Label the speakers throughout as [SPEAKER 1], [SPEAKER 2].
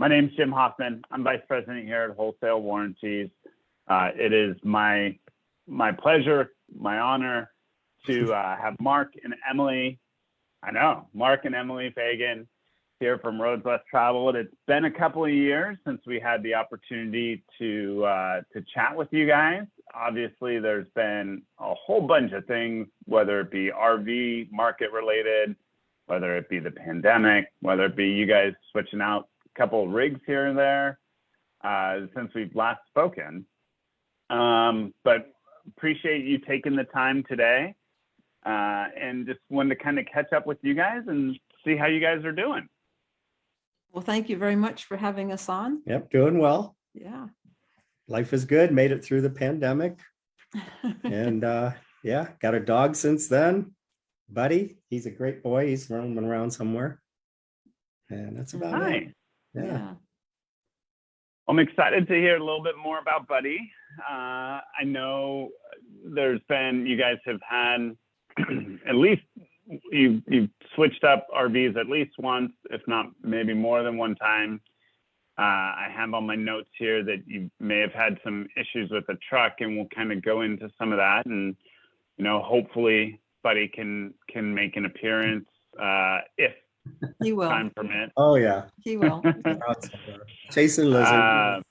[SPEAKER 1] My name's Jim Hoffman. I'm Vice President here at Wholesale Warranties. It is my pleasure, my honor to have Mark and Emily Fagan here from Roads Less Traveled. It's been a couple of years since we had the opportunity to chat with you guys. Obviously, there's been a whole bunch of things, whether it be RV market related, whether it be the pandemic, whether it be you guys switching out a couple of rigs here and there since we've last spoken. But appreciate you taking the time today and just wanted to kind of catch up with you guys and see how you guys are doing.
[SPEAKER 2] Well, thank you very much for having us on.
[SPEAKER 3] Yep, doing well.
[SPEAKER 2] Yeah.
[SPEAKER 3] Life is good. Made it through the pandemic. And yeah, got a dog since then. Buddy, he's a great boy. He's roaming around somewhere. And that's about it. Yeah.
[SPEAKER 1] I'm excited to hear a little bit more about Buddy. I know you guys have had at least you've switched up RVs at least once, if not maybe more than one time. I have on my notes here that you may have had some issues with the truck, and we'll kind of go into some of that. And hopefully Buddy can make an appearance if
[SPEAKER 2] he will.
[SPEAKER 1] Time permits.
[SPEAKER 3] Oh yeah,
[SPEAKER 2] he will.
[SPEAKER 3] Chasing lizard.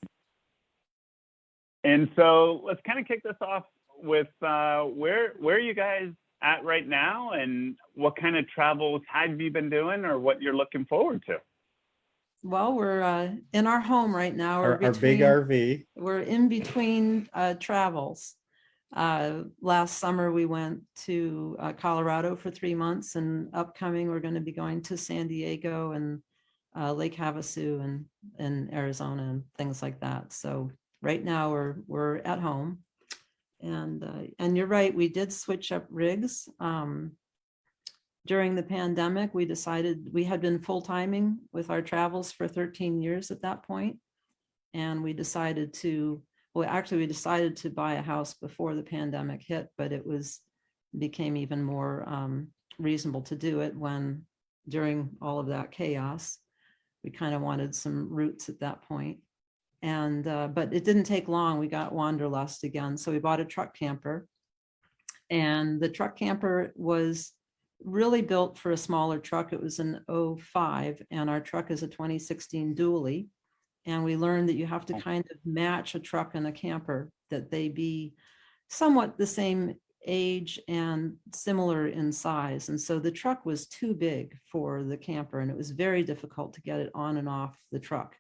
[SPEAKER 1] And so let's kind of kick this off with where are you guys at right now, and what kind of travels have you been doing, or what you're looking forward to?
[SPEAKER 2] Well, we're in our home right now.
[SPEAKER 3] Our big RV.
[SPEAKER 2] We're in between travels. Last summer we went to Colorado for 3 months, and upcoming we're going to be going to San Diego and Lake Havasu and Arizona and things like that. So right now we're at home, and you're right, we did switch up rigs. During the pandemic, we decided we had been full-timing with our travels for 13 years at that point, and we decided to buy a house before the pandemic hit, but it became even more reasonable to do it when during all of that chaos. We kind of wanted some roots at that point. And but it didn't take long. We got wanderlust again. So we bought a truck camper, and the truck camper was really built for a smaller truck. It was an 05, and our truck is a 2016 dually. And we learned that you have to kind of match a truck and a camper, that they be somewhat the same age and similar in size. And so the truck was too big for the camper, and it was very difficult to get it on and off the truck.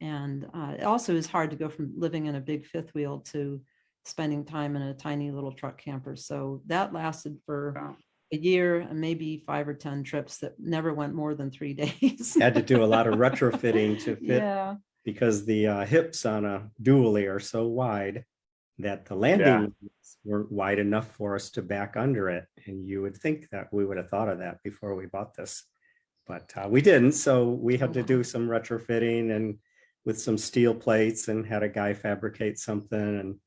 [SPEAKER 2] And it also is hard to go from living in a big fifth wheel to spending time in a tiny little truck camper. So that lasted for a year and maybe 5 or 10 trips that never went more than 3 days.
[SPEAKER 3] Had to do a lot of retrofitting to fit, because the hips on a dually are so wide that the landing weren't wide enough for us to back under it. And you would think that we would have thought of that before we bought this, but we didn't. So we had to do some retrofitting and with some steel plates, and had a guy fabricate something,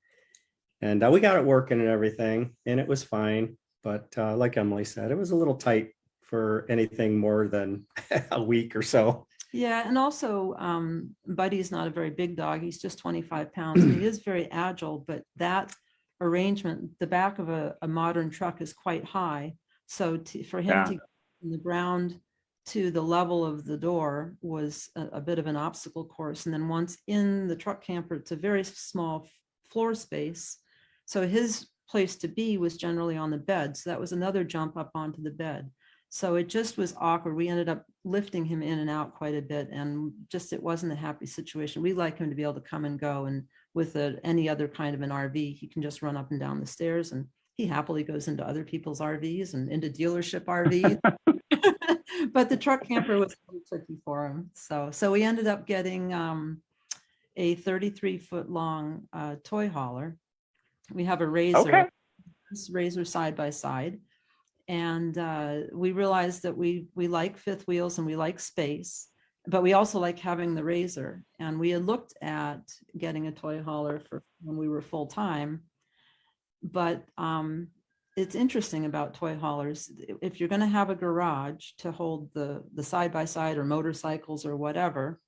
[SPEAKER 3] and we got it working and everything, and it was fine. But like Emily said, it was a little tight for anything more than a week or so.
[SPEAKER 2] Yeah, and also Buddy's not a very big dog. He's just 25 pounds. He is very agile, but that arrangement, the back of a modern truck is quite high. So for him to get from the ground to the level of the door was a bit of an obstacle course. And then once in the truck camper, it's a very small floor space. So his place to be was generally on the bed. So that was another jump up onto the bed. So it just was awkward. We ended up lifting him in and out quite a bit, and just it wasn't a happy situation. We like him to be able to come and go, and with any other kind of an RV, he can just run up and down the stairs, and he happily goes into other people's RVs and into dealership RVs. But the truck camper was really tricky for him. So we ended up getting a 33-foot long toy hauler. We have a Razor side by side. And we realized that we like fifth wheels and we like space, but we also like having the Razor. And we had looked at getting a toy hauler for when we were full time. But it's interesting about toy haulers. If you're going to have a garage to hold the side by side or motorcycles or whatever,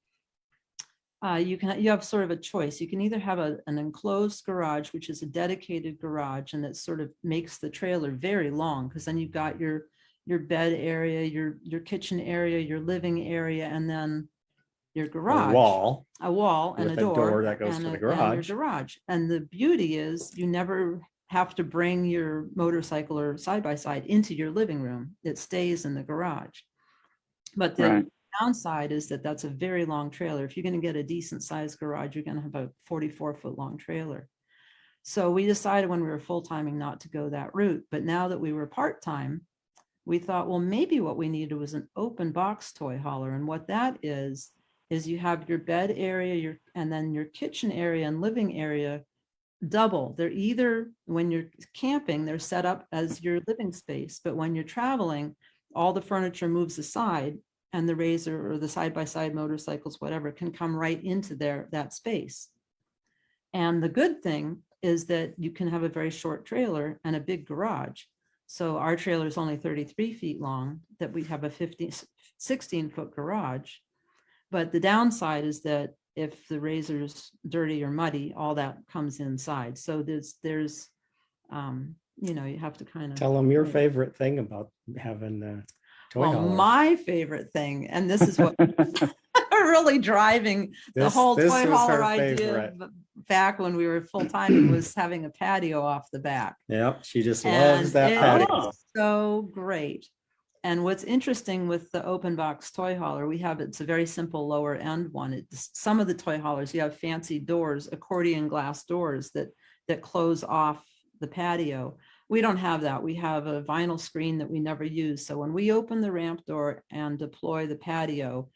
[SPEAKER 2] you have sort of a choice. You can either have an enclosed garage, which is a dedicated garage, and it sort of makes the trailer very long, because then you've got your bed area, your kitchen area, your living area, and then your garage, a wall and
[SPEAKER 3] with
[SPEAKER 2] a door
[SPEAKER 3] that goes
[SPEAKER 2] and
[SPEAKER 3] to the
[SPEAKER 2] and your
[SPEAKER 3] garage.
[SPEAKER 2] garage. And the beauty is you never have to bring your motorcycle or side by side into your living room. It stays in the garage. But the downside is that that's a very long trailer. If you're going to get a decent sized garage, you're going to have a 44-foot long trailer. So we decided when we were full-timing not to go that route. But now that we were part-time, we thought, well, maybe what we needed was an open box toy hauler. And what that is you have your bed area, and then your kitchen area and living area double. They're either, when you're camping, they're set up as your living space, but when you're traveling, all the furniture moves aside, and the RZR or the side-by-side motorcycles, whatever, can come right into that space. And the good thing is that you can have a very short trailer and a big garage. So our trailer is only 33 feet long, that we have a 16-foot garage. But the downside is that if the RZR's dirty or muddy, all that comes inside. So there's you have to kind of
[SPEAKER 3] tell them your favorite thing about having the toy hauler.
[SPEAKER 2] My favorite thing, and this is what really driving the whole toy hauler idea back when we were full-time, was having a patio off the back.
[SPEAKER 3] Yep, she just loves that patio.
[SPEAKER 2] So great. And what's interesting with the open box toy hauler, it's a very simple lower end one. Some of the toy haulers, you have fancy doors, accordion glass doors that close off the patio. We don't have that. We have a vinyl screen that we never use. So when we open the ramp door and deploy the patio,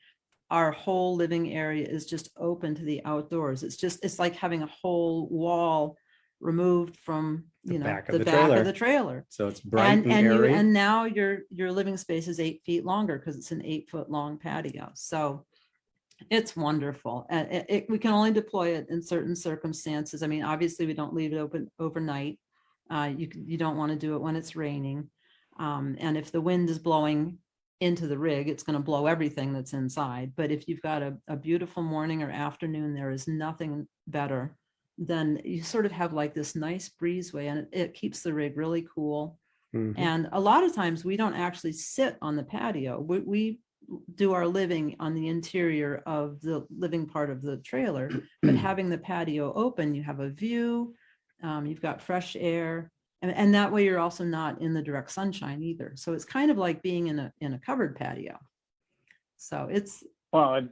[SPEAKER 2] our whole living area is just open to the outdoors. It's like having a whole wall removed from the back of the trailer.
[SPEAKER 3] So it's bright and airy.
[SPEAKER 2] And now your living space is 8 feet longer because it's an 8-foot long patio. So it's wonderful. We can only deploy it in certain circumstances. I mean, obviously we don't leave it open overnight. You don't want to do it when it's raining. And if the wind is blowing into the rig, it's going to blow everything that's inside. But if you've got a beautiful morning or afternoon, there is nothing better than you sort of have like this nice breezeway, and it keeps the rig really cool. Mm-hmm. And a lot of times we don't actually sit on the patio. We do our living on the interior of the living part of the trailer, but having the patio open, you have a view, you've got fresh air, and that way you're also not in the direct sunshine either. So it's kind of like being in a covered patio. So it's
[SPEAKER 1] I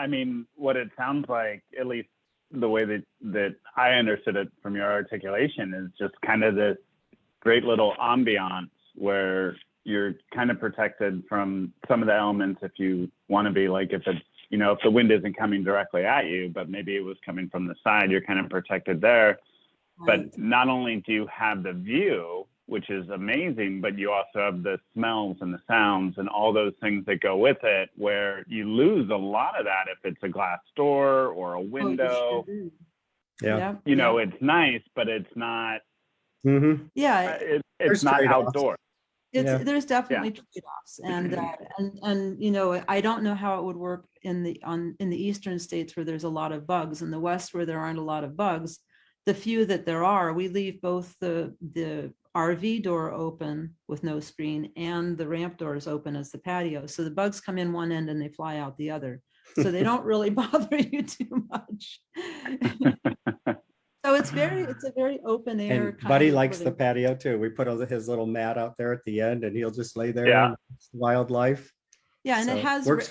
[SPEAKER 1] mean, what it sounds like, at least the way that I understood it from your articulation, is just kind of this great little ambiance where you're kind of protected from some of the elements if you want to be, like, if it's, if the wind isn't coming directly at you, but maybe it was coming from the side, you're kind of protected there. Right. But not only do you have the view, which is amazing, but you also have the smells and the sounds and all those things that go with it, where you lose a lot of that if it's a glass door or a window. It's nice, but it's not.
[SPEAKER 3] Mm-hmm.
[SPEAKER 2] Yeah,
[SPEAKER 1] it's not outdoors.
[SPEAKER 2] There's definitely trade-offs, and I don't know how it would work in the eastern states where there's a lot of bugs. In the west, where there aren't a lot of bugs, the few that there are, we leave both the RV door open with no screen and the ramp doors open as the patio. So the bugs come in one end and they fly out the other. So they don't really bother you too much. So it's a very open air.
[SPEAKER 3] And Buddy likes the patio too. We put his little mat out there at the end, and he'll just lay there and wildlife.
[SPEAKER 2] Yeah, and
[SPEAKER 3] so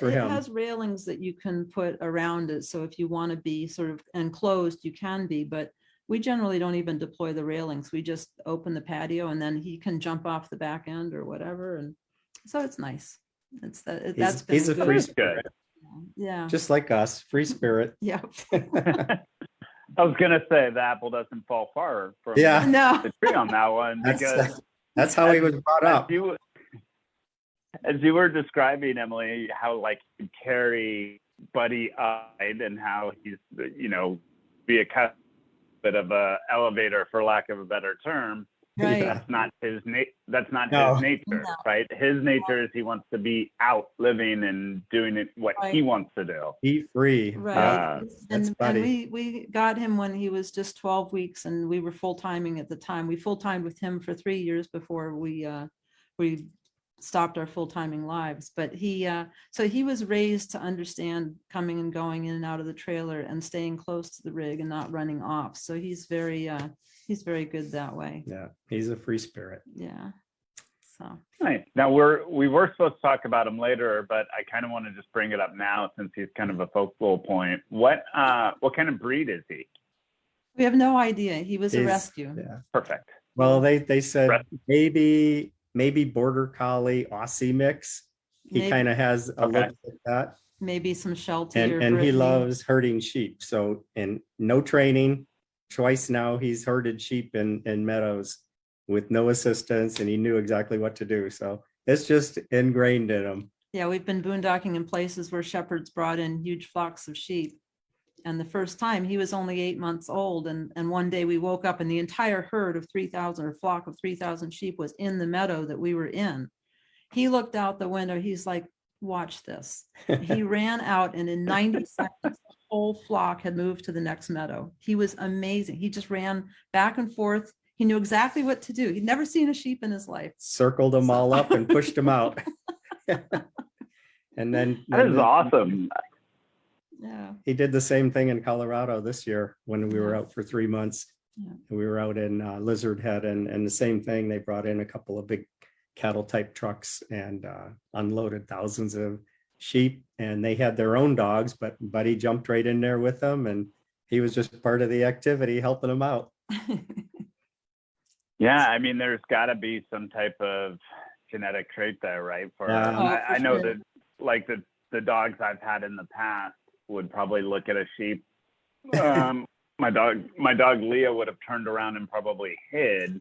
[SPEAKER 2] it
[SPEAKER 3] has
[SPEAKER 2] railings that you can put around it. So if you want to be sort of enclosed, you can be, but we generally don't even deploy the railings. We just open the patio, and then he can jump off the back end or whatever. And so it's nice.
[SPEAKER 3] He's a free spirit.
[SPEAKER 2] Yeah.
[SPEAKER 3] Just like us, free spirit.
[SPEAKER 2] Yeah.
[SPEAKER 1] I was going to say the apple doesn't fall far from
[SPEAKER 2] the
[SPEAKER 1] tree on that one, because
[SPEAKER 3] that's how he was brought up.
[SPEAKER 1] As you were describing, Emily, how like you carry Buddy up and how he's, be a bit of a elevator, for lack of a better term.
[SPEAKER 2] Right.
[SPEAKER 3] Yeah.
[SPEAKER 1] That's not
[SPEAKER 3] No.
[SPEAKER 1] his nature,
[SPEAKER 2] No.
[SPEAKER 1] right? His nature is he wants to be out living and doing it what he
[SPEAKER 2] Right.
[SPEAKER 1] wants to do.
[SPEAKER 3] Be free.
[SPEAKER 2] Right.
[SPEAKER 3] Yeah. That's
[SPEAKER 2] And
[SPEAKER 3] funny.
[SPEAKER 2] we got him when he was just 12 weeks and we were full timing at the time. We full timed with him for 3 years before we stopped our full timing lives. But so he was raised to understand coming and going in and out of the trailer and staying close to the rig and not running off. So he's very good that way.
[SPEAKER 3] Yeah. He's a free spirit.
[SPEAKER 2] Yeah. So
[SPEAKER 1] Nice. Now we were supposed to talk about him later, but I kind of want to just bring it up now since he's kind of a focal point. What kind of breed is he?
[SPEAKER 2] we have no idea. He was a
[SPEAKER 3] He's-
[SPEAKER 2] rescue.
[SPEAKER 3] Yeah.
[SPEAKER 1] Perfect.
[SPEAKER 3] Well, they said
[SPEAKER 1] Right.
[SPEAKER 3] maybe border collie Aussie mix. He
[SPEAKER 2] Maybe-
[SPEAKER 3] kind of has a
[SPEAKER 1] Okay.
[SPEAKER 3] look like that.
[SPEAKER 2] Maybe some Sheltie or
[SPEAKER 3] And he
[SPEAKER 2] Brittany.
[SPEAKER 3] loves herding sheep. So, and no training. Twice now he's herded sheep in meadows with no assistance, and he knew exactly what to do. So it's just ingrained in him.
[SPEAKER 2] Yeah, we've been boondocking in places where shepherds brought in huge flocks of sheep. And the first time he was only 8 months old. And one day we woke up and the entire herd of 3,000 or flock of 3,000 sheep was in the meadow that we were in. He looked out the window. He's like, watch this. He ran out and in 90 seconds, the whole flock had moved to the next meadow. He was amazing. He just ran back and forth. He knew exactly what to do. He'd never seen a sheep in his life.
[SPEAKER 3] Circled them all up and pushed them out. And then
[SPEAKER 1] That is awesome.
[SPEAKER 2] Yeah.
[SPEAKER 3] he did the same thing in Colorado this year when we were
[SPEAKER 2] Yeah.
[SPEAKER 3] out for 3 months.
[SPEAKER 2] Yeah.
[SPEAKER 3] We were out in Lizard Head, and the same thing. They brought in a couple of big cattle type trucks and unloaded thousands of sheep, and they had their own dogs, but Buddy jumped right in there with them, and he was just part of the activity, helping them out.
[SPEAKER 1] Yeah, I mean, there's got to be some type of genetic trait there, right?
[SPEAKER 3] Yeah.
[SPEAKER 2] Oh,
[SPEAKER 1] I
[SPEAKER 2] for
[SPEAKER 1] know
[SPEAKER 2] sure.
[SPEAKER 1] that, like the dogs I've had in the past would probably look at a sheep. My dog Leah would have turned around and probably hid.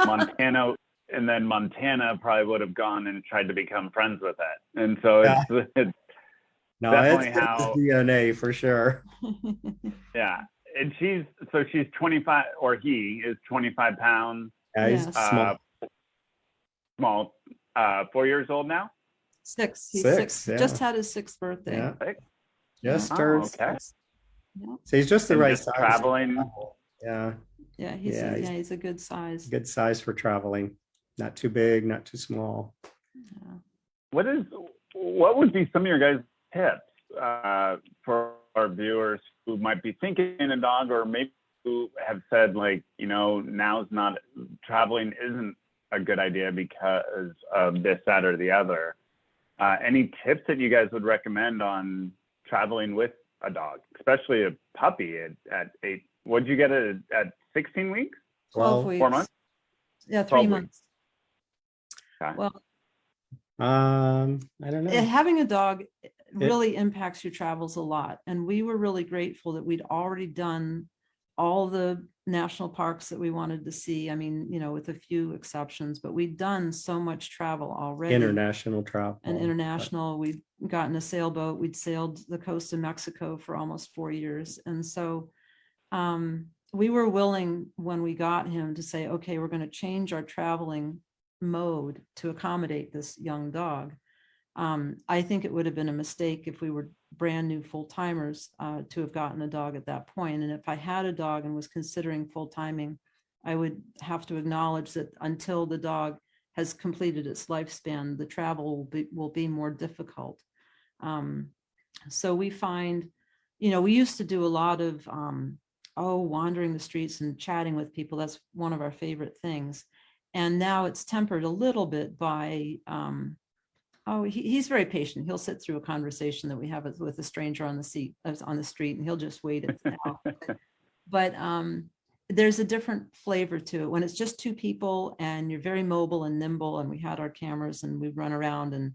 [SPEAKER 1] Montana, and then Montana probably would have gone and tried to become friends with it. And so it's
[SPEAKER 3] No,
[SPEAKER 1] definitely
[SPEAKER 3] it's
[SPEAKER 1] how.
[SPEAKER 3] DNA for sure.
[SPEAKER 1] Yeah. And she's 25, or he is 25 pounds,
[SPEAKER 3] Yeah, he's
[SPEAKER 2] Yes.
[SPEAKER 3] small.
[SPEAKER 1] small, 4 years old now.
[SPEAKER 2] 6. He's
[SPEAKER 3] 6,
[SPEAKER 2] 6.
[SPEAKER 3] yeah.
[SPEAKER 2] Just had his 6th birthday.
[SPEAKER 3] Yeah,
[SPEAKER 1] Right?
[SPEAKER 3] just
[SPEAKER 1] Oh,
[SPEAKER 3] turned
[SPEAKER 1] okay.
[SPEAKER 3] 6.
[SPEAKER 2] Yeah.
[SPEAKER 3] So he's just the
[SPEAKER 1] And
[SPEAKER 3] right
[SPEAKER 1] just
[SPEAKER 3] size.
[SPEAKER 1] traveling.
[SPEAKER 3] Yeah,
[SPEAKER 2] Yeah,
[SPEAKER 3] Yeah,
[SPEAKER 2] he's a good size.
[SPEAKER 3] good size for traveling. Not too big, not too small.
[SPEAKER 2] Yeah.
[SPEAKER 1] What would be some of your guys' tips for our viewers who might be thinking a dog, or maybe who have said, like, now's not, traveling isn't a good idea because of this, that, or the other. Any tips that you guys would recommend on traveling with a dog, especially a puppy at 8? What'd you get at 16 weeks?
[SPEAKER 2] 12
[SPEAKER 3] Well,
[SPEAKER 2] weeks.
[SPEAKER 1] 4 months?
[SPEAKER 2] Yeah,
[SPEAKER 1] 12
[SPEAKER 2] 3
[SPEAKER 1] weeks.
[SPEAKER 2] months.
[SPEAKER 1] Okay.
[SPEAKER 2] Well,
[SPEAKER 3] I don't know.
[SPEAKER 2] having a dog really impacts your travels a lot. And we were really grateful that we'd already done all the national parks that we wanted to see. I mean, with a few exceptions, but we'd done so much travel already.
[SPEAKER 3] International travel.
[SPEAKER 2] And international, we'd gotten a sailboat. We'd sailed the coast of Mexico for almost 4 years. And so we were willing, when we got him, to say, okay, we're going to change our traveling mode to accommodate this young dog. I think it would have been a mistake if we were brand new full timers to have gotten a dog at that point. And if I had a dog and was considering full timing, I would have to acknowledge that until the dog has completed its lifespan, the travel will be more difficult. So we find, we used to do a lot of wandering the streets and chatting with people. That's one of our favorite things. And now it's tempered a little bit by he's very patient. He'll sit through a conversation that we have with a stranger on the street, and he'll just wait it out. But there's a different flavor to it when it's just two people and you're very mobile and nimble. And we had our cameras and we run around and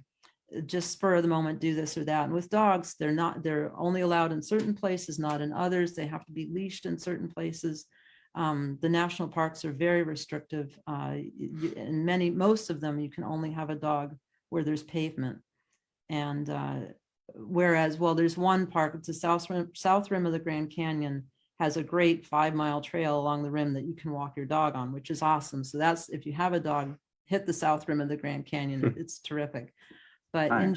[SPEAKER 2] just spur of the moment, do this or that. And with dogs, they're only allowed in certain places, not in others. They have to be leashed in certain places. The national parks are very restrictive. In most of them, you can only have a dog where there's pavement. And whereas, there's one park, it's the south rim of the Grand Canyon, has a great 5-mile trail along the rim that you can walk your dog on, which is awesome. So that's, if you have a dog, hit the south rim of the Grand Canyon. It's terrific. But in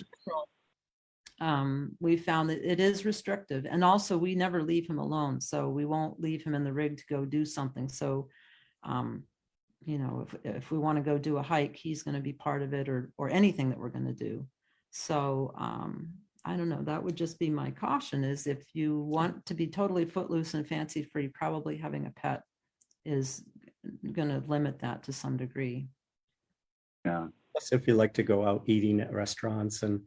[SPEAKER 2] general, we found that it is restrictive, and also we never leave him alone. So we won't leave him in the rig to go do something. So, you know, if we want to go do a hike, he's going to be part of it, or anything that we're going to do. So, I don't know, that would just be my caution, is if you want to be totally footloose and fancy free, probably having a pet is going to limit that to some degree.
[SPEAKER 1] Yeah.
[SPEAKER 3] Plus, if you like to go out eating at restaurants and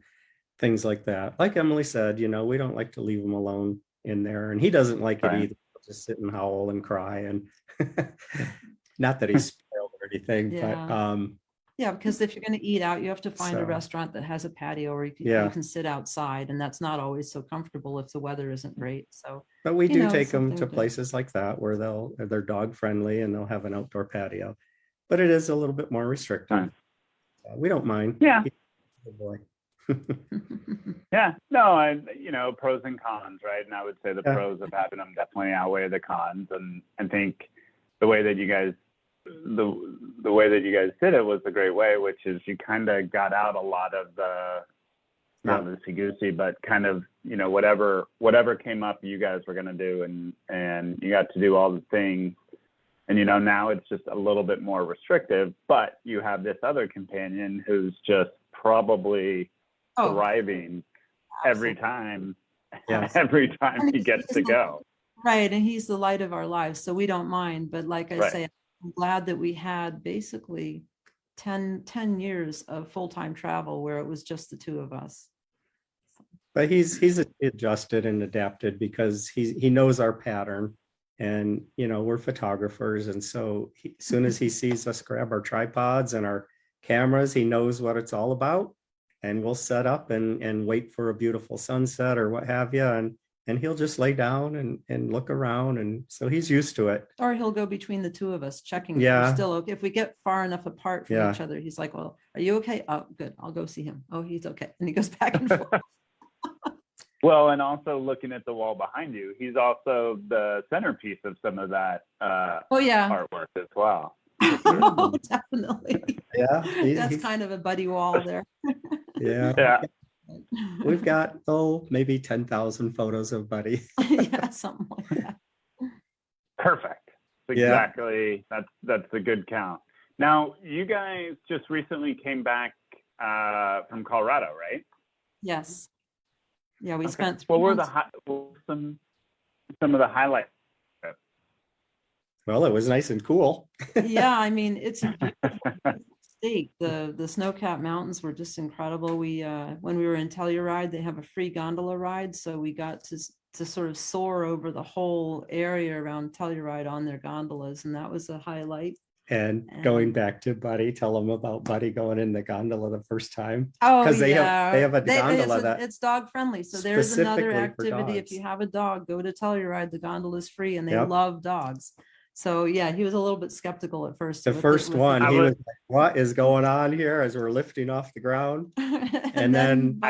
[SPEAKER 3] things like that, like Emily said, you know, we don't like to leave him alone in there, and he doesn't like it either. He'll just sit and howl and cry, and not that he's spoiled or anything, but
[SPEAKER 2] yeah, because if you're going to eat out, you have to find a restaurant that has a patio, or you can sit outside, and that's not always so comfortable if the weather isn't great. So,
[SPEAKER 3] but we do take them to places like that where they're dog friendly and they'll have an outdoor patio, but it is a little bit more restrictive. We don't mind.
[SPEAKER 1] Yeah.
[SPEAKER 3] Good boy.
[SPEAKER 1] Yeah. No, you know, pros and cons, right? And I would say the pros of having them definitely outweigh the cons. And I think the way that you guys did it was a great way, which is you kind of got out a lot of the, not loosey-goosey, but kind of, you know, whatever came up, you guys were going to do, and you got to do all the things. And, you know, now it's just a little bit more restrictive, but you have this other companion who's just probably thriving every time he gets to go.
[SPEAKER 2] Right. And he's the light of our lives. So we don't mind. But like I say, I'm glad that we had basically 10 years of full-time travel where it was just the two of us.
[SPEAKER 3] But he's adjusted and adapted because he knows our pattern. And, you know, we're photographers. And so as soon as he sees us grab our tripods and our cameras, he knows what it's all about. And we'll set up and wait for a beautiful sunset or what have you. And he'll just lay down and look around. And so he's used to it.
[SPEAKER 2] Or he'll go between the two of us checking if we're still okay. If we get far enough apart from each other, he's like, well, are you okay? Oh, good. I'll go see him. Oh, he's okay. And he goes back and forth.
[SPEAKER 1] Well, and also looking at the wall behind you, he's also the centerpiece of some of that artwork as well.
[SPEAKER 2] Oh, definitely.
[SPEAKER 3] Yeah.
[SPEAKER 2] That's kind of a buddy wall there.
[SPEAKER 3] Yeah. We've got, maybe 10,000 photos of Buddy.
[SPEAKER 2] Yeah, something like that.
[SPEAKER 1] Perfect. Exactly. That's a good count. Now, you guys just recently came back from Colorado, right?
[SPEAKER 2] Yes. Yeah, we spent 3
[SPEAKER 1] What were
[SPEAKER 2] months.
[SPEAKER 1] some of the highlights?
[SPEAKER 3] Well, it was nice and cool.
[SPEAKER 2] Yeah, I mean, it's a beautiful state. The snow-capped mountains were just incredible. We when we were in Telluride, they have a free gondola ride, so we got to sort of soar over the whole area around Telluride on their gondolas, and that was a highlight.
[SPEAKER 3] And going back to Buddy, tell them about Buddy going in the gondola the first time.
[SPEAKER 2] Oh,
[SPEAKER 3] because they have a gondola
[SPEAKER 2] it's dog friendly. So there's another activity. If you have a dog, go to Telluride. The gondola is free, and they love dogs. So yeah, he was a little bit skeptical at first.
[SPEAKER 3] The first one, he was like, "What is going on here?" As we're lifting off the ground, and then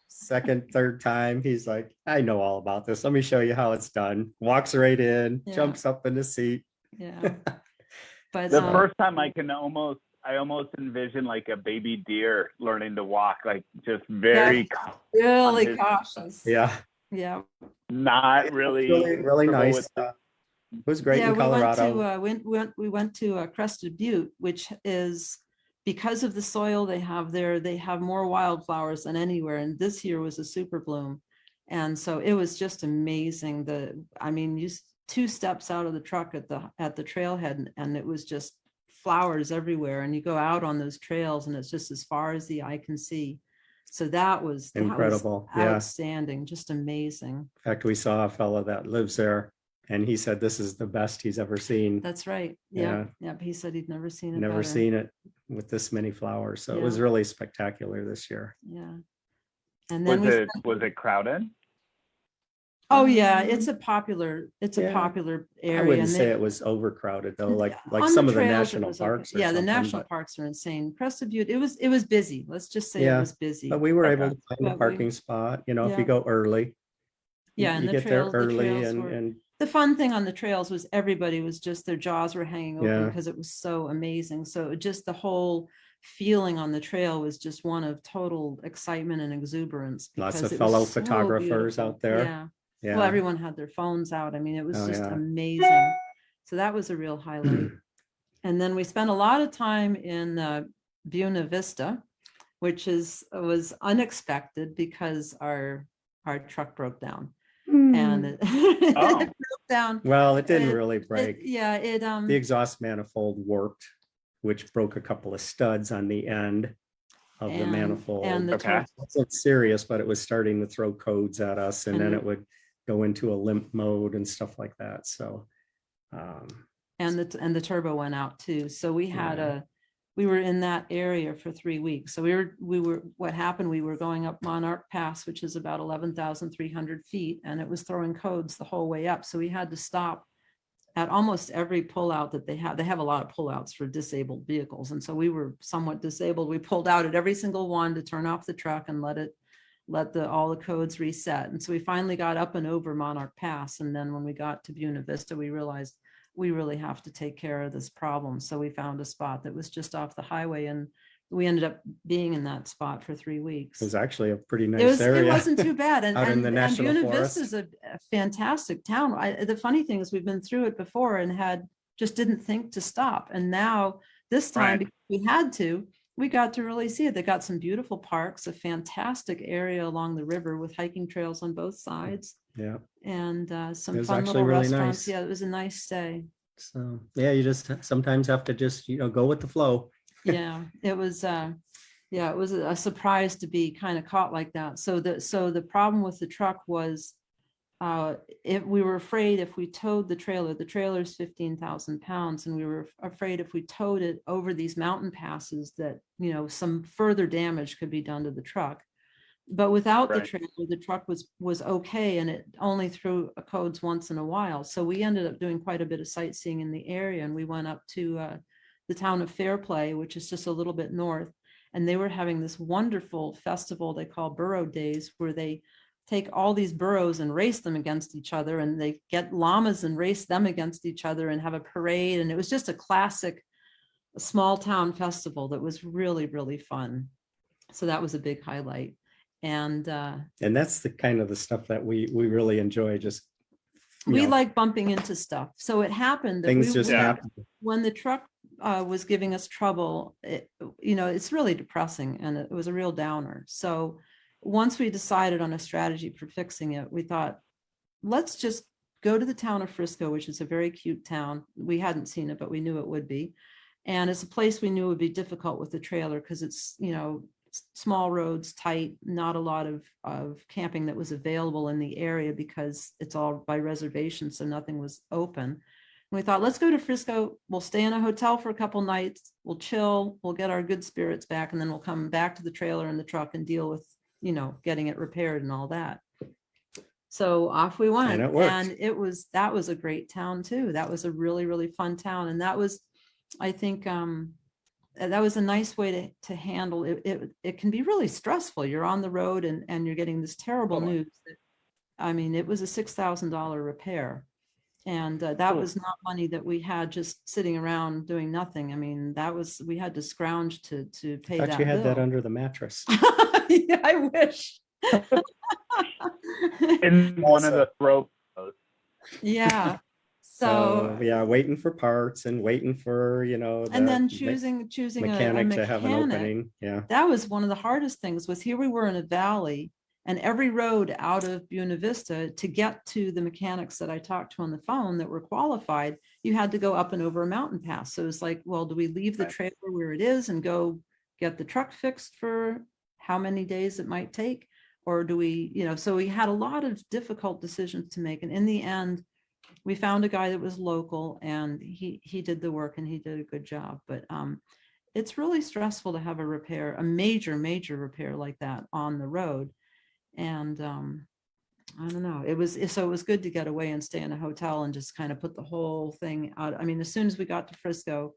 [SPEAKER 3] second, third time, he's like, "I know all about this. Let me show you how it's done." Walks right in, jumps up in the seat.
[SPEAKER 2] Yeah. But
[SPEAKER 1] the first time I almost envision like a baby deer learning to walk, like just really
[SPEAKER 2] cautious.
[SPEAKER 3] Yeah.
[SPEAKER 2] Yeah.
[SPEAKER 1] Not really.
[SPEAKER 3] Really nice. It was great in Colorado.
[SPEAKER 2] We went to Crested Butte, which is, because of the soil they have there, they have more wildflowers than anywhere. And this year was a super bloom. And so it was just amazing. You 2 steps out of the truck at the trailhead, and it was just flowers everywhere. And you go out on those trails and it's just as far as the eye can see. So that was
[SPEAKER 3] incredible.
[SPEAKER 2] Outstanding, just amazing.
[SPEAKER 3] In fact, we saw a fellow that lives there, and he said this is the best he's ever seen.
[SPEAKER 2] That's right. Yeah. He said he'd never seen it.
[SPEAKER 3] Never seen it with this many flowers. So it was really spectacular this year.
[SPEAKER 2] Yeah. And then
[SPEAKER 1] was it crowded?
[SPEAKER 2] Oh yeah, it's a popular area.
[SPEAKER 3] I wouldn't say it was overcrowded though, like some of the national parks.
[SPEAKER 2] Okay. The national parks are insane. Crested Butte, it was busy. Let's just say it was busy.
[SPEAKER 3] But we were able to find a parking spot, if you go early.
[SPEAKER 2] Yeah, and
[SPEAKER 3] you get there early and
[SPEAKER 2] the fun thing on the trails was everybody was just, their jaws were hanging open
[SPEAKER 3] Yeah.
[SPEAKER 2] because it was so amazing. So just the whole feeling on the trail was just one of total excitement and exuberance.
[SPEAKER 3] Lots of
[SPEAKER 2] because it
[SPEAKER 3] fellow
[SPEAKER 2] was so
[SPEAKER 3] photographers
[SPEAKER 2] beautiful.
[SPEAKER 3] out there.
[SPEAKER 2] Yeah.
[SPEAKER 3] Yeah.
[SPEAKER 2] Well, everyone had their phones out. I mean, it was
[SPEAKER 3] Oh,
[SPEAKER 2] just
[SPEAKER 3] yeah.
[SPEAKER 2] amazing. So that was a real highlight. And then we spent a lot of time in Buena Vista, which was unexpected because our truck broke down. And it, it
[SPEAKER 1] Oh.
[SPEAKER 2] broke down.
[SPEAKER 3] Well, it didn't
[SPEAKER 2] It-
[SPEAKER 3] really break. The exhaust manifold worked, which broke a couple of studs on the end of the manifold.
[SPEAKER 2] And the
[SPEAKER 1] Okay.
[SPEAKER 3] It wasn't serious, but it was starting to throw codes at us, and then
[SPEAKER 2] And-
[SPEAKER 3] it would go into a limp mode and stuff like that. So,
[SPEAKER 2] and the turbo went out too. So we had
[SPEAKER 3] Yeah.
[SPEAKER 2] we were in that area for 3 weeks. So what happened, we were going up Monarch Pass, which is about 11,300 feet, and it was throwing codes the whole way up. So we had to stop at almost every pullout that they have. They have a lot of pullouts for disabled vehicles. And so we were somewhat disabled. We pulled out at every single one to turn off the truck and let all the codes reset. And so we finally got up and over Monarch Pass. And then when we got to Buena Vista, we realized we really have to take care of this problem. So we found a spot that was just off the highway, and we ended up being in that spot for 3 weeks.
[SPEAKER 3] it was actually a pretty nice area.
[SPEAKER 2] It wasn't too bad. And,
[SPEAKER 3] Out in the National
[SPEAKER 2] Buena
[SPEAKER 3] Forest.
[SPEAKER 2] Vista is a fantastic town. The funny thing is we've been through it before and just didn't think to stop. And now this time,
[SPEAKER 1] Right.
[SPEAKER 2] because we had to, we got to really see it. They got some beautiful parks, a fantastic area along the river with hiking trails on both sides,
[SPEAKER 3] Yeah.
[SPEAKER 2] and some
[SPEAKER 3] It was
[SPEAKER 2] fun
[SPEAKER 3] actually
[SPEAKER 2] little
[SPEAKER 3] really
[SPEAKER 2] restaurants.
[SPEAKER 3] nice.
[SPEAKER 2] Yeah, it was a nice stay.
[SPEAKER 3] So, yeah, you just sometimes have to just, go with the flow.
[SPEAKER 2] Yeah, it was a surprise to be kind of caught like that. So the problem with the truck was we were afraid if we towed the trailer's 15,000 pounds, and we were afraid if we towed it over these mountain passes that, some further damage could be done to the truck. But without the
[SPEAKER 1] Right.
[SPEAKER 2] trailer, the truck was okay, and it only threw codes once in a while. So we ended up doing quite a bit of sightseeing in the area, and we went up to the town of Fairplay, which is just a little bit north, and they were having this wonderful festival they call Burro Days, where they take all these burros and race them against each other, and they get llamas and race them against each other and have a parade. And it was just a classic small town festival that was really, really fun. So that was a big highlight. And
[SPEAKER 3] that's the kind of the stuff that we really enjoy. Just
[SPEAKER 2] we like bumping into stuff. So it happened that
[SPEAKER 3] things just happen.
[SPEAKER 2] when the truck was giving us trouble, it's really depressing, and it was a real downer. So once we decided on a strategy for fixing it, we thought, let's just go to the town of Frisco, which is a very cute town. We hadn't seen it, but we knew it would be. And it's a place we knew would be difficult with the trailer because it's, small roads, tight, not a lot of camping that was available in the area because it's all by reservation, so nothing was open. And we thought, let's go to Frisco. We'll stay in a hotel for a couple nights. We'll chill. We'll get our good spirits back, and then we'll come back to the trailer and the truck and deal with, getting it repaired and all that. So off we went,
[SPEAKER 3] And it worked.
[SPEAKER 2] and that was a great town too. That was a really, really fun town, and that was, I think, that was a nice way to handle it. It can be really stressful. You're on the road and you're getting this terrible news. It was a $6,000 repair, and that was not money that we had just sitting around doing nothing. We had to scrounge to pay
[SPEAKER 3] Thought
[SPEAKER 2] that
[SPEAKER 3] you had that
[SPEAKER 2] bill.
[SPEAKER 3] under the mattress.
[SPEAKER 2] Yeah, I wish.
[SPEAKER 1] In one of the throat.
[SPEAKER 2] Yeah.
[SPEAKER 3] So
[SPEAKER 2] So
[SPEAKER 3] yeah, waiting for parts and waiting for,
[SPEAKER 2] and then choosing a
[SPEAKER 3] mechanic to have an
[SPEAKER 2] mechanic.
[SPEAKER 3] opening. Yeah.
[SPEAKER 2] That was one of the hardest things. Was here we were in a valley, and every road out of Buena Vista to get to the mechanics that I talked to on the phone that were qualified, you had to go up and over a mountain pass. So it's like, well, do we leave the
[SPEAKER 1] Right.
[SPEAKER 2] trailer where it is and go get the truck fixed for how many days it might take? Or do we, so we had a lot of difficult decisions to make. And in the end, we found a guy that was local, and he did the work, and he did a good job. But it's really stressful to have a major repair like that on the road. And I don't know, it was good to get away and stay in a hotel and just kind of put the whole thing out. As soon as we got to Frisco,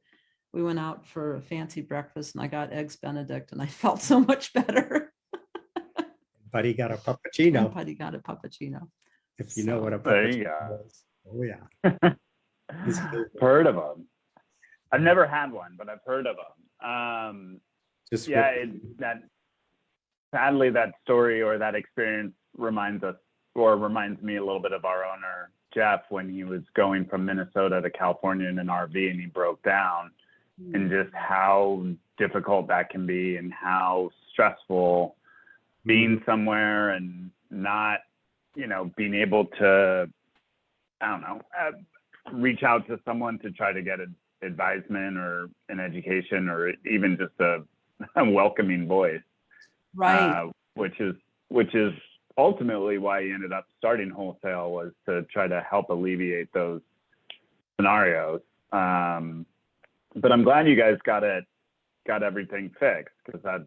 [SPEAKER 2] we went out for a fancy breakfast, and I got eggs Benedict, and I felt so much better.
[SPEAKER 3] Buddy got a puppuccino.
[SPEAKER 2] Putty got a puppuccino.
[SPEAKER 3] If you know what a
[SPEAKER 1] There you
[SPEAKER 3] puppuccino
[SPEAKER 1] go.
[SPEAKER 3] is. Oh yeah. His favorite.
[SPEAKER 1] Heard of them. I've never had one, but I've heard of them.
[SPEAKER 3] Just
[SPEAKER 1] Yeah, sadly, that story or that experience reminds me a little bit of our owner, Jeff, when he was going from Minnesota to California in an RV and he broke down, and just how difficult that can be and how stressful being somewhere and not, being able to, I don't know, reach out to someone to try to get advisement or an education or even just a welcoming voice.
[SPEAKER 2] Right.
[SPEAKER 1] Which is ultimately why he ended up starting Wholesale, was to try to help alleviate those scenarios. But I'm glad you guys got everything fixed, because that's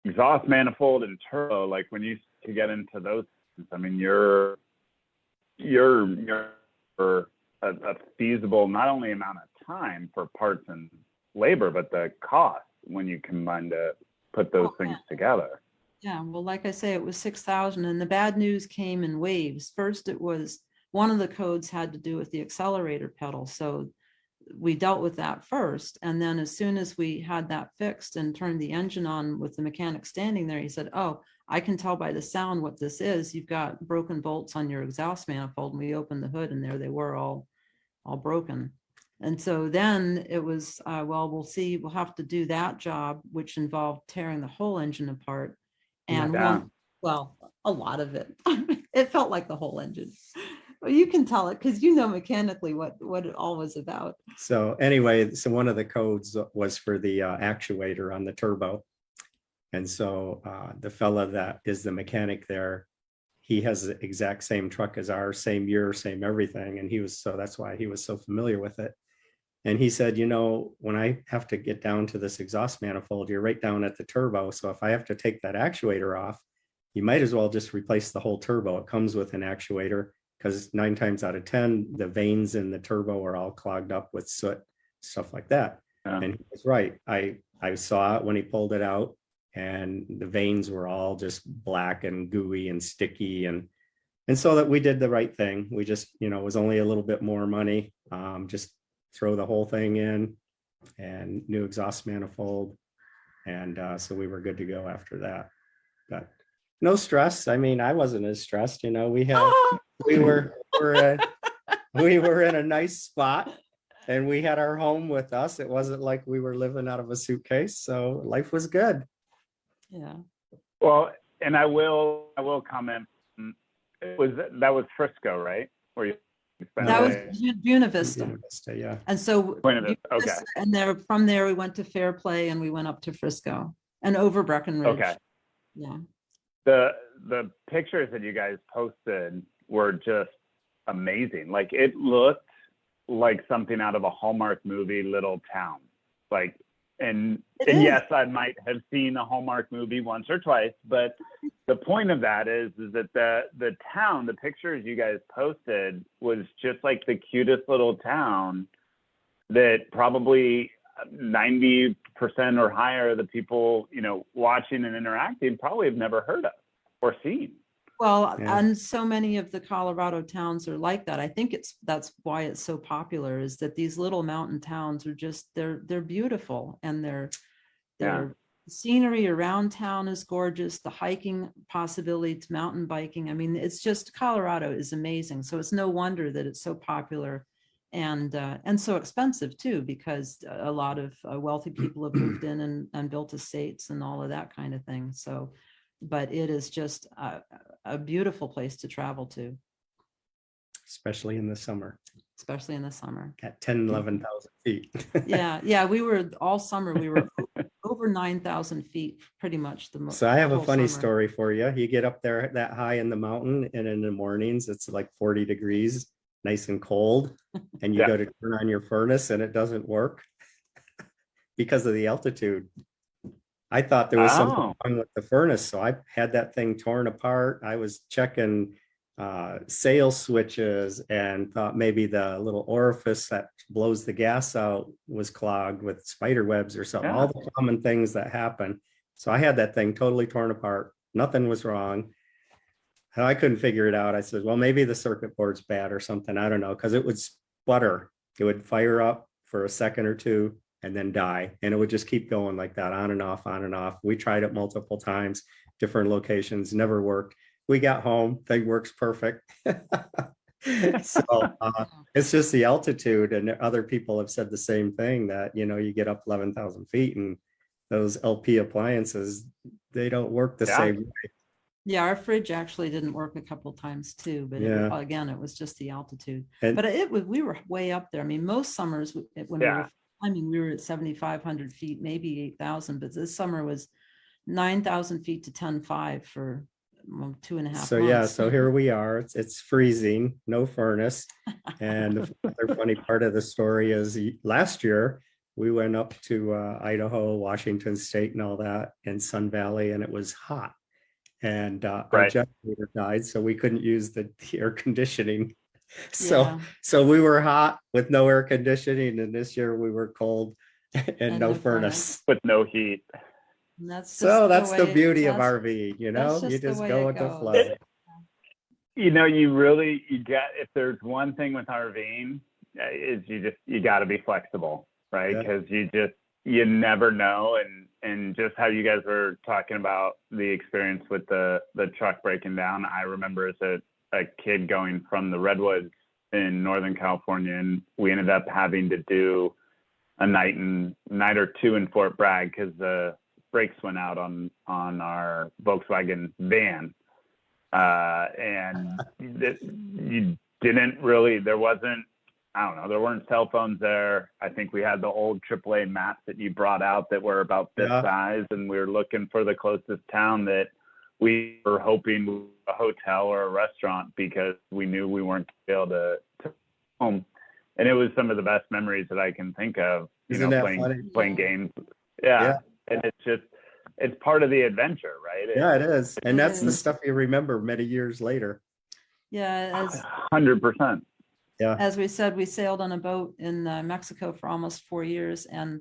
[SPEAKER 1] exhaust manifold and turbo. Like when you get into those things, I mean, you're for a feasible not only amount of time for parts and labor, but the cost when you combine to put those things together.
[SPEAKER 2] Yeah, well, like I say, it was 6,000, and the bad news came in waves. First, it was one of the codes had to do with the accelerator pedal. So we dealt with that first. And then as soon as we had that fixed and turned the engine on with the mechanic standing there, he said, "Oh, I can tell by the sound what this is. You've got broken bolts on your exhaust manifold." And we opened the hood and there they were, all broken. And so then it was, well, we'll see, we'll have to do that job, which involved tearing the whole engine apart. And a lot of it, it felt like the whole engine. Well, you can tell it because mechanically what it all was about.
[SPEAKER 3] So anyway, so one of the codes was for the actuator on the turbo. And so the fella that is the mechanic there, he has the exact same truck as ours, same year, same everything. And that's why he was so familiar with it. And he said, when I have to get down to this exhaust manifold, you're right down at the turbo. So if I have to take that actuator off, you might as well just replace the whole turbo. It comes with an actuator, because 9 times out of 10, the vanes in the turbo are all clogged up with soot, stuff like that. Yeah. And he was right. I saw it when he pulled it out, and the vanes were all just black and gooey and sticky. And so that we did the right thing. We just, it was only a little bit more money. Just throw the whole thing in and new exhaust manifold. And so we were good to go after that. But no stress. I mean, I wasn't as stressed, we were in a nice spot and we had our home with us. It wasn't like we were living out of a suitcase. So life was good.
[SPEAKER 2] Yeah.
[SPEAKER 1] Well, and I will comment. That was Frisco, right? Where you
[SPEAKER 2] that was Buena Vista.
[SPEAKER 3] Buena Vista, yeah.
[SPEAKER 2] And so
[SPEAKER 1] okay.
[SPEAKER 2] And from there we went to Fairplay and we went up to Frisco and over Breckenridge.
[SPEAKER 1] Okay.
[SPEAKER 2] Yeah.
[SPEAKER 1] The pictures that you guys posted were just amazing. Like it looked like something out of a Hallmark movie, Little Town. Like, and yes, I might have seen a Hallmark movie once or twice, but the point of that is that the town, the pictures you guys posted was just like the cutest little town that probably 90% or higher of the people, watching and interacting probably have never heard of or seen.
[SPEAKER 2] Well, yeah. And so many of the Colorado towns are like that. I think that's why it's so popular, is that these little mountain towns are just, they're beautiful, and their scenery around town is gorgeous. The hiking possibilities, mountain biking. I mean, it's just, Colorado is amazing. So it's no wonder that it's so popular and so expensive too, because a lot of wealthy people have moved in and built estates and all of that kind of thing. So, but it is just a beautiful place to travel to. Especially in the summer. At 10, 11,000 feet. Yeah. We were all summer. We were over 9,000 feet, pretty much.
[SPEAKER 3] So I have a funny story for you. You get up there that high in the mountain, and in the mornings, it's like 40 degrees, nice and cold. And you go to turn on your furnace and it doesn't work because of the altitude. I thought there was something wrong with the furnace. So I had that thing torn apart. I was checking sail switches and thought maybe the little orifice that blows the gas out was clogged with spider webs or something. All the common things that happen. So I had that thing totally torn apart. Nothing was wrong. And I couldn't figure it out. I said, well, maybe the circuit board's bad or something. I don't know, because it would sputter. It would fire up for a second or two and then die. And it would just keep going like that, on and off, on and off. We tried it multiple times, different locations, never worked. We got home, thing works perfect. So it's just the altitude, and other people have said the same thing, that, you know, you get up 11,000 feet and those LP appliances, they don't work the same way.
[SPEAKER 2] Yeah, our fridge actually didn't work a couple times too, but again, it was just the altitude. But we were way up there. I mean, most summers when we were at 7,500 feet, maybe 8,000, but this summer was 9,000 feet to 10,500 for 2.5 months.
[SPEAKER 3] So so here we are. It's freezing, no furnace. And the other funny part of the story is last year we went up to Idaho, Washington State, and all that, in Sun Valley, and it was hot. And our generator died, so we couldn't use the air conditioning. So we were hot with no air conditioning, and this year we were cold and no furnace
[SPEAKER 1] with no heat.
[SPEAKER 2] And that's
[SPEAKER 3] the beauty of RV, you know, you just go with the flow.
[SPEAKER 1] You know, you get, if there's one thing with RVing, is you got to be flexible, right? Because you never know. And just how you guys were talking about the experience with the truck breaking down, I remember as a kid going from the Redwoods in Northern California, and we ended up having to do a night or two in Fort Bragg because the brakes went out on our Volkswagen van. And you didn't really, there wasn't, I don't know, there weren't cell phones there. I think we had the old AAA maps that you brought out that were about this size, and we were looking for the closest town that we were hoping was a hotel or a restaurant, because we knew we weren't able to home. And it was some of the best memories that I can think of, playing games. Yeah. And it's part of the adventure, right?
[SPEAKER 3] It is. And that's the stuff you remember many years later.
[SPEAKER 2] Yeah.
[SPEAKER 1] 100%.
[SPEAKER 3] Yeah.
[SPEAKER 2] As we said, we sailed on a boat in Mexico for almost 4 years. And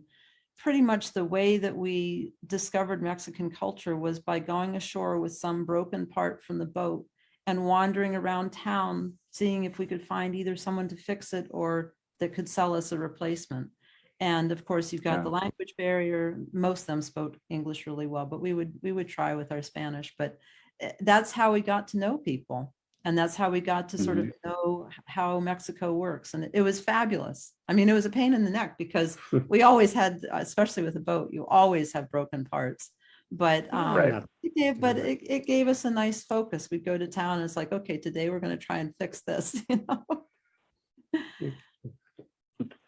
[SPEAKER 2] pretty much the way that we discovered Mexican culture was by going ashore with some broken part from the boat and wandering around town, seeing if we could find either someone to fix it or that could sell us a replacement. And of course, you've got the language barrier. Most of them spoke English really well, but we would try with our Spanish. But that's how we got to know people. And that's how we got to sort of know how Mexico works. And it was fabulous. I mean, it was a pain in the neck because we always had, especially with a boat, you always have broken parts. But it gave us a nice focus. We'd go to town and it's like, okay, today we're going to try and fix this, you know?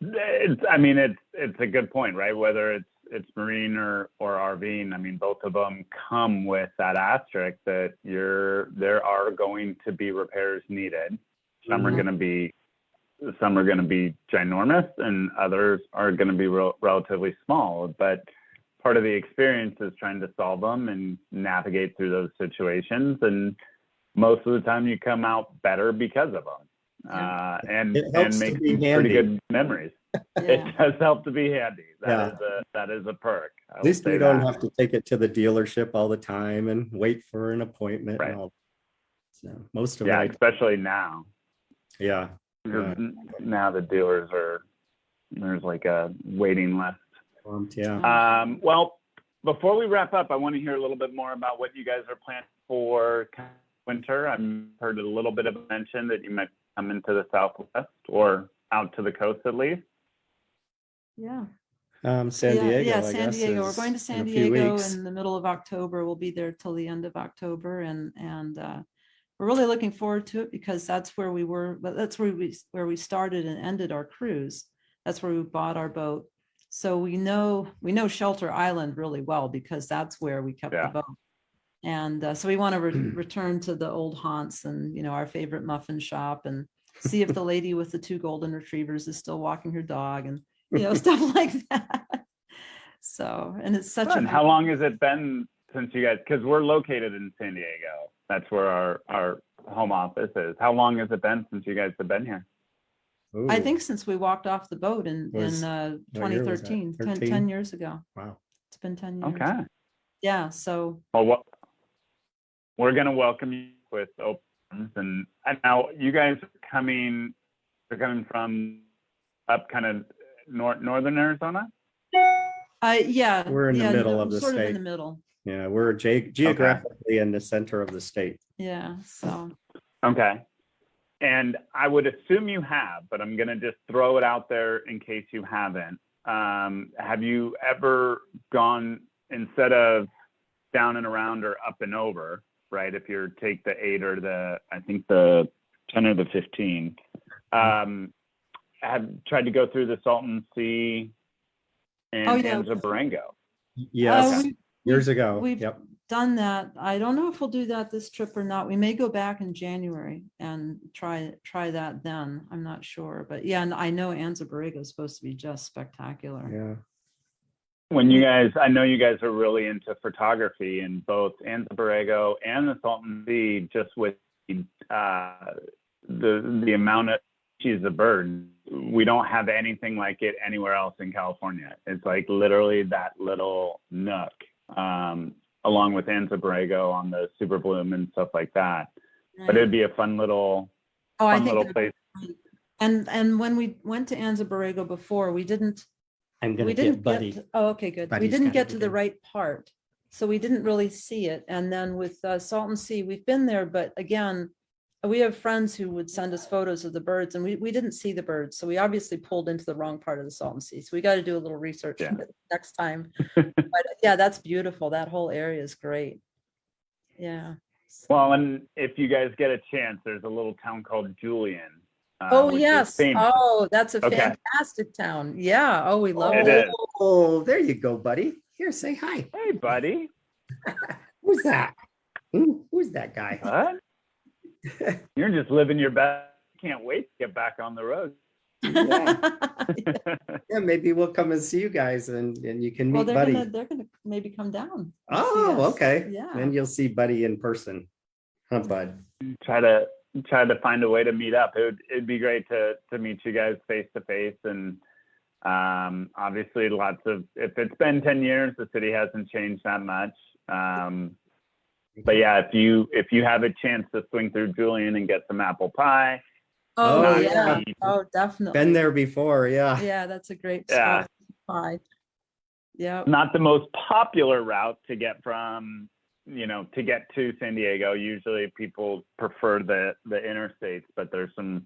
[SPEAKER 1] It's a good point, right? Whether it's marine or RVing, I mean, both of them come with that asterisk that there are going to be repairs needed. Some are going to be ginormous, and others are going to be relatively small. But part of the experience is trying to solve them and navigate through those situations. And most of the time, you come out better because of them. And make some pretty good memories. It does help to be handy. That is a perk.
[SPEAKER 3] At least we don't have to take it to the dealership all the time and wait for an appointment.
[SPEAKER 1] Right.
[SPEAKER 3] And all. So most of it,
[SPEAKER 1] especially now.
[SPEAKER 3] Yeah.
[SPEAKER 1] Now the dealers there's like a waiting list. Well, before we wrap up, I want to hear a little bit more about what you guys are planning for winter. I've heard a little bit of a mention that you might come into the Southwest or out to the coast at least.
[SPEAKER 3] San Diego.
[SPEAKER 2] San Diego. We're going to San Diego in the middle of October. We'll be there till the end of October, and we're really looking forward to it because that's where we were. But that's where we started and ended our cruise. That's where we bought our boat. So we know Shelter Island really well because that's where we kept the boat. And so we want to return to the old haunts and our favorite muffin shop and see if the lady with the 2 golden retrievers is still walking her dog and stuff like that. So, and it's such
[SPEAKER 1] a. How long has it been since you guys? Because we're located in San Diego. That's where our home office is. How long has it been since you guys have been here?
[SPEAKER 3] Ooh.
[SPEAKER 2] I think since we walked off the boat in 2013, 10 years ago.
[SPEAKER 3] Wow.
[SPEAKER 2] It's been 10 years.
[SPEAKER 1] Okay.
[SPEAKER 2] Yeah. So.
[SPEAKER 1] Well, we're going to welcome you with and now you guys are coming from up kind of northern Arizona.
[SPEAKER 2] Yeah.
[SPEAKER 3] We're in the
[SPEAKER 2] yeah,
[SPEAKER 3] middle
[SPEAKER 2] no,
[SPEAKER 3] of the
[SPEAKER 2] sort of in the
[SPEAKER 3] state.
[SPEAKER 2] middle.
[SPEAKER 3] Yeah, we're geographically in the center of the state.
[SPEAKER 2] Yeah, so.
[SPEAKER 1] Okay. And I would assume you have, but I'm going to just throw it out there in case you haven't. Have you ever gone, instead of down and around or up and over, right? If you take the 8 or I think the 10 or the 15, have tried to go through the Salton Sea and
[SPEAKER 2] yeah.
[SPEAKER 1] Anza Barango?
[SPEAKER 3] Yes,
[SPEAKER 2] we-
[SPEAKER 3] years ago.
[SPEAKER 2] We've
[SPEAKER 3] Yep.
[SPEAKER 2] done that. I don't know if we'll do that this trip or not. We may go back in January and try that then. I'm not sure, but yeah, and I know Anza Borrego is supposed to be just spectacular.
[SPEAKER 3] Yeah.
[SPEAKER 1] I know you guys are really into photography, and both Anza Borrego and the Salton Sea, just with the amount of species of birds, we don't have anything like it anywhere else in California. It's like literally that little nook, along with Anza Borrego on the Super Bloom and stuff like that.
[SPEAKER 2] Right.
[SPEAKER 1] But it'd be a fun little,
[SPEAKER 2] I think
[SPEAKER 1] little place.
[SPEAKER 2] And when we went to Anza Borrego before, we didn't
[SPEAKER 3] get Buddy.
[SPEAKER 2] okay, good.
[SPEAKER 3] Buddy's
[SPEAKER 2] we didn't
[SPEAKER 3] gotta
[SPEAKER 2] get
[SPEAKER 3] be
[SPEAKER 2] to the
[SPEAKER 3] good.
[SPEAKER 2] right part, so we didn't really see it. And then with Salton Sea, we've been there, but again, we have friends who would send us photos of the birds, and we didn't see the birds, so we obviously pulled into the wrong part of the Salton Sea. So we got to do a little research next time. But yeah, that's beautiful. That whole area is great. Yeah.
[SPEAKER 1] Well, and if you guys get a chance, there's a little town called Julian.
[SPEAKER 2] Oh,
[SPEAKER 1] which is
[SPEAKER 2] yes.
[SPEAKER 1] famous.
[SPEAKER 2] Oh, that's a
[SPEAKER 1] Okay.
[SPEAKER 2] fantastic town. Yeah. Oh, we love
[SPEAKER 1] It
[SPEAKER 2] it.
[SPEAKER 1] is.
[SPEAKER 3] Oh, there you go, buddy. Here, say hi.
[SPEAKER 1] Hey, buddy.
[SPEAKER 3] Who's that? Who's that guy?
[SPEAKER 1] What? You're just living your best. Can't wait to get back on the road.
[SPEAKER 3] Yeah, maybe we'll come and see you guys, and you can
[SPEAKER 2] Well,
[SPEAKER 3] meet Buddy.
[SPEAKER 2] they're gonna maybe come down. and see
[SPEAKER 3] Oh,
[SPEAKER 2] us.
[SPEAKER 3] okay.
[SPEAKER 2] Yeah.
[SPEAKER 3] Then you'll see Buddy in person. Huh, Bud?
[SPEAKER 1] Try to find a way to meet up. It'd be great to meet you guys face to face, and obviously if it's been 10 years, the city hasn't changed that much. But yeah, if you have a chance to swing through Julian and get some apple pie.
[SPEAKER 2] Oh,
[SPEAKER 3] Oh,
[SPEAKER 2] yeah.
[SPEAKER 1] yeah.
[SPEAKER 2] Oh, definitely.
[SPEAKER 3] Been there before, yeah.
[SPEAKER 2] Yeah, that's a great
[SPEAKER 1] Yeah.
[SPEAKER 2] spot. Pie. Yeah.
[SPEAKER 1] Not the most popular route to get from, to get to San Diego. Usually people prefer the interstates, but there's some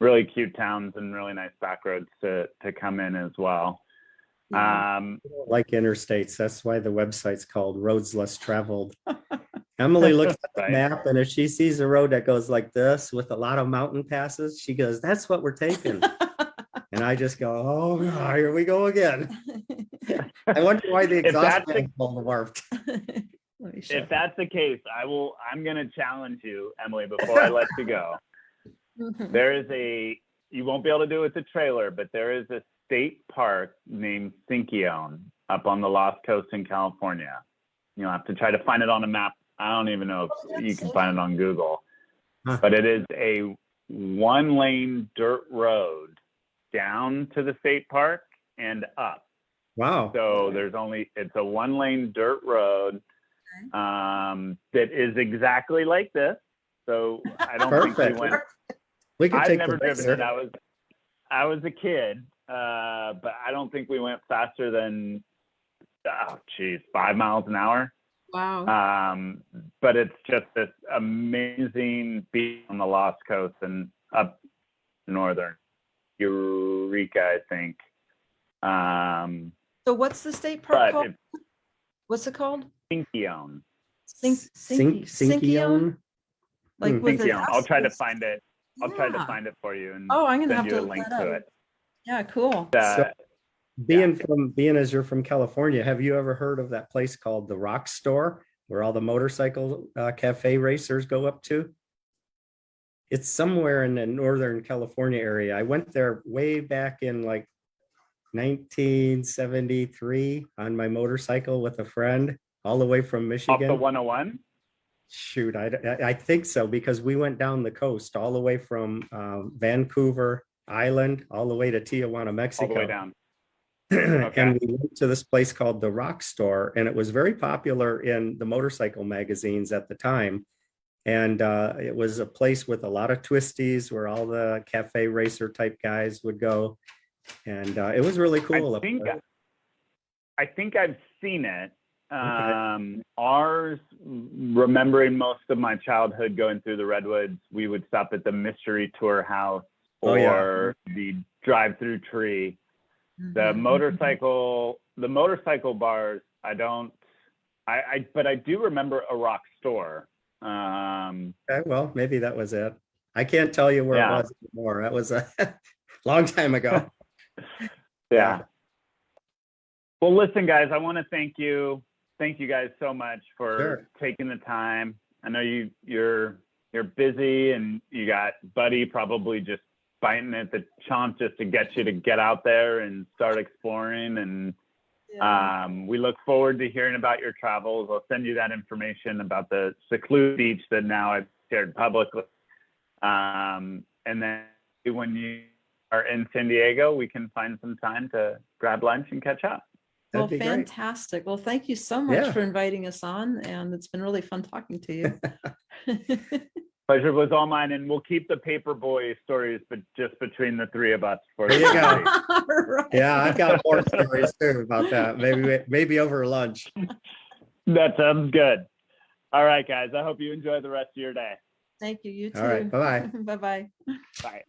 [SPEAKER 1] really cute towns and really nice back roads to come in as well.
[SPEAKER 2] Yeah.
[SPEAKER 3] Like interstates. That's why the website's called Roads Less Traveled. Emily looks at the
[SPEAKER 1] Right.
[SPEAKER 3] map, and if she sees a road that goes like this with a lot of mountain passes, she goes, "That's what we're taking." And I just go, "Oh, God, here we go again." I wonder why the exhaust fan all warped.
[SPEAKER 2] Let me show
[SPEAKER 1] If that's the case, I'm going to challenge you, Emily, before I let you go.
[SPEAKER 2] you.
[SPEAKER 1] You won't be able to do it with a trailer, but there is a state park named Sinkione up on the Lost Coast in California. You'll have to try to find it on a map. I don't even know if you can find it on Google, but it is a 1-lane dirt road down to the state park and up.
[SPEAKER 3] Wow.
[SPEAKER 1] So it's a 1-lane dirt road that is exactly like this. So I don't think we went.
[SPEAKER 3] We could
[SPEAKER 1] I've
[SPEAKER 3] take
[SPEAKER 1] never
[SPEAKER 3] the
[SPEAKER 1] driven
[SPEAKER 3] racer.
[SPEAKER 1] it. I was a kid, but I don't think we went faster than 5 miles an hour.
[SPEAKER 2] Wow.
[SPEAKER 1] But it's just this amazing beach on the Lost Coast and up northern Eureka, I think.
[SPEAKER 2] So what's the state park
[SPEAKER 1] But
[SPEAKER 2] called? What's it called?
[SPEAKER 1] Sinkione.
[SPEAKER 2] Sinkione? Like with an
[SPEAKER 1] Sinkione. I'll try to
[SPEAKER 2] S?
[SPEAKER 1] find it. I'll try to
[SPEAKER 2] Yeah.
[SPEAKER 1] find it for you and
[SPEAKER 2] Oh, I'm gonna
[SPEAKER 1] send
[SPEAKER 2] have
[SPEAKER 1] you
[SPEAKER 2] to
[SPEAKER 1] a
[SPEAKER 2] look
[SPEAKER 1] link
[SPEAKER 2] that
[SPEAKER 1] to
[SPEAKER 2] up.
[SPEAKER 1] it.
[SPEAKER 2] Yeah, cool.
[SPEAKER 3] Being as you're from California, have you ever heard of that place called the Rock Store, where all the motorcycle cafe racers go up to? It's somewhere in the Northern California area. I went there way back in like 1973 on my motorcycle with a friend, all the way from
[SPEAKER 1] Off
[SPEAKER 3] Michigan.
[SPEAKER 1] the 101?
[SPEAKER 3] Shoot, I think so, because we went down the coast all the way from Vancouver Island all the way to Tijuana, Mexico.
[SPEAKER 1] All the way down.
[SPEAKER 3] And we went to this place called the Rock Store, and it was very popular in the motorcycle magazines at the time. And it was a place with a lot of twisties where all the cafe racer type guys would go. And it was really cool.
[SPEAKER 1] I think I've seen it.
[SPEAKER 3] Okay.
[SPEAKER 1] Ours, remembering most of my childhood going through the Redwoods, we would stop at the Mystery Tour House or the Drive-Through Tree. The motorcycle bars, but I do remember a Rock Store.
[SPEAKER 3] Okay, well, maybe that was it. I can't tell you where it was anymore. That was a long time ago.
[SPEAKER 1] Yeah. Well, listen, guys, I want to thank you. Thank you guys so much for taking the time. I know you're busy, and you got Buddy probably just biting at the chomp just to get you to get out there and start exploring. And we look forward to hearing about your travels. I'll send you that information about the secluded beach that now I've shared publicly. And then when you are in San Diego, we can find some time to grab lunch and catch up.
[SPEAKER 2] Well, fantastic. Well, thank you so much for inviting us on, and it's been really fun talking to you.
[SPEAKER 1] Pleasure was all mine, and we'll keep the Paperboy stories, but just between the three of us.
[SPEAKER 3] There you go. Right. Yeah, I've got more stories too about that. Maybe over lunch.
[SPEAKER 1] That sounds good. All right, guys. I hope you enjoy the rest of your day.
[SPEAKER 2] Thank you. You too.
[SPEAKER 3] All right. Bye-bye.
[SPEAKER 2] Bye-bye.
[SPEAKER 1] Bye.